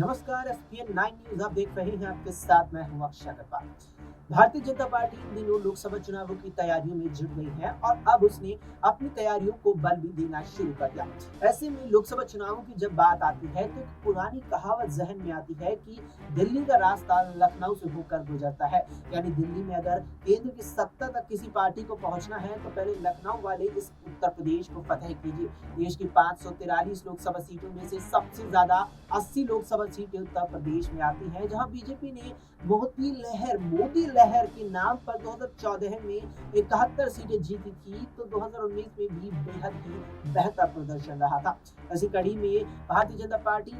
नमस्कार, ESPN 9 news आप देख रहे हैं। आपके साथ मैं हूं अक्षय अग्रवाल। भारतीय जनता पार्टी इन दिनों लोकसभा चुनावों की तैयारियों में जुट गई है और अब उसने अपनी तैयारियों को बल भी देना शुरू कर दिया। ऐसे में लोकसभा चुनावों की जब बात आती है तो एक पुरानी कहावत जहन में आती है कि दिल्ली का रास्ता लखनऊ से होकर गुजरता है। यानी दिल्ली में अगर केंद्र की सत्ता तक किसी पार्टी को पहुंचना है तो पहले लखनऊ वाले इस उत्तर प्रदेश को फतह कीजिए। देश की 543 लोकसभा सीटों में से सबसे ज्यादा 80 लोकसभा सीटें उत्तर प्रदेश में आती हैं, जहां बीजेपी ने मोदी लहर के नाम पर 2014 में 71 सीटें जीती थी, तो 2019 में भी बेहद ही बेहतर प्रदर्शन रहा था। ऐसी कड़ी में भारतीय जनता पार्टी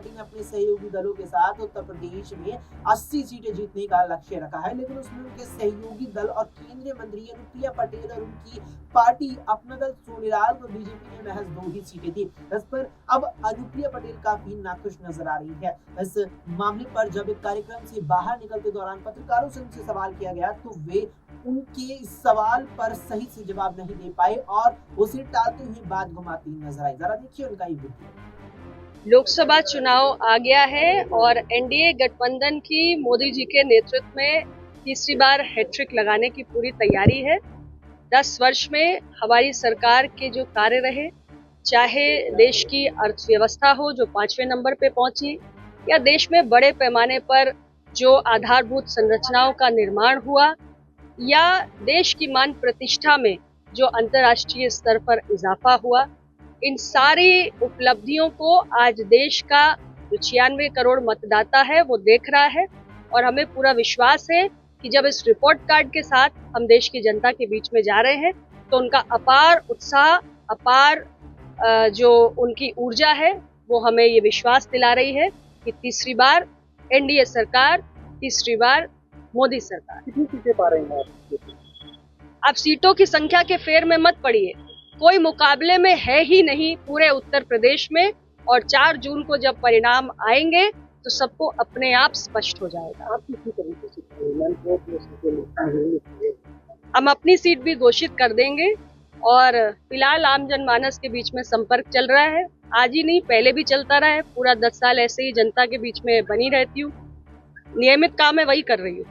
ने अपने सहयोगी दलों के साथ उत्तर प्रदेश में 80 सीटें जीतने का लक्ष्य रखा है, लेकिन उसमें उनके सहयोगी दल और केंद्रीय मंत्री अनुप्रिया पटेल और उनकी पार्टी अपना दल सोनीलाल को बीजेपी ने महज 2 ही सीटें दी। इस पर अब अनुप्रिया पटेल काफी नाखुश नजर आ रही है। इस मामले पर जब एक कार्यक्रम से बाहर निकलते दौरान पत्रकारों से उनसे सवाल किया गया तो वे उनके इस सवाल पर सही से जवाब नहीं दे पाए और उसे टालते हुए बात घुमाती नजर आई। जरा देखिए उनका ये वीडियो। लोकसभा चुनाव आ गया है और एनडीए गठबंधन की मोदी जी के नेतृत्व में तीसरी बार हैट्रिक लगाने की पूरी तैयारी है। 10 वर्ष में हमारी सरकार के जो कार्य रहे, चाहे देश की अर्थव्यवस्था हो जो 5वें नंबर पे पहुंची, या देश में बड़े पैमाने पर जो आधारभूत संरचनाओं का निर्माण हुआ, या देश की मान प्रतिष्ठा में जो अंतर्राष्ट्रीय स्तर पर इजाफा हुआ, इन सारी उपलब्धियों को आज देश का जो 96 करोड़ मतदाता है वो देख रहा है। और हमें पूरा विश्वास है कि जब इस रिपोर्ट कार्ड के साथ हम देश की जनता के बीच में जा रहे हैं तो उनका अपार उत्साह, अपार जो उनकी ऊर्जा है वो हमें ये विश्वास दिला रही है कि तीसरी बार एनडीए सरकार, तीसरी बार मोदी सरकार। कितनी सीटें पा रहे हैं आप? अब सीटों की संख्या के फेर में मत पड़िए, कोई मुकाबले में है ही नहीं पूरे उत्तर प्रदेश में। और 4 जून को जब परिणाम आएंगे तो सबको अपने आप स्पष्ट हो जाएगा। आप किसी तरीके से हम अपनी सीट भी घोषित कर देंगे और फिलहाल आम जनमानस के बीच में संपर्क चल रहा है। आज ही नहीं, पहले भी चलता रहा है। पूरा 10 साल ऐसे ही जनता के बीच में बनी रहती हूँ। नियमित काम है, वही कर रही हूँ।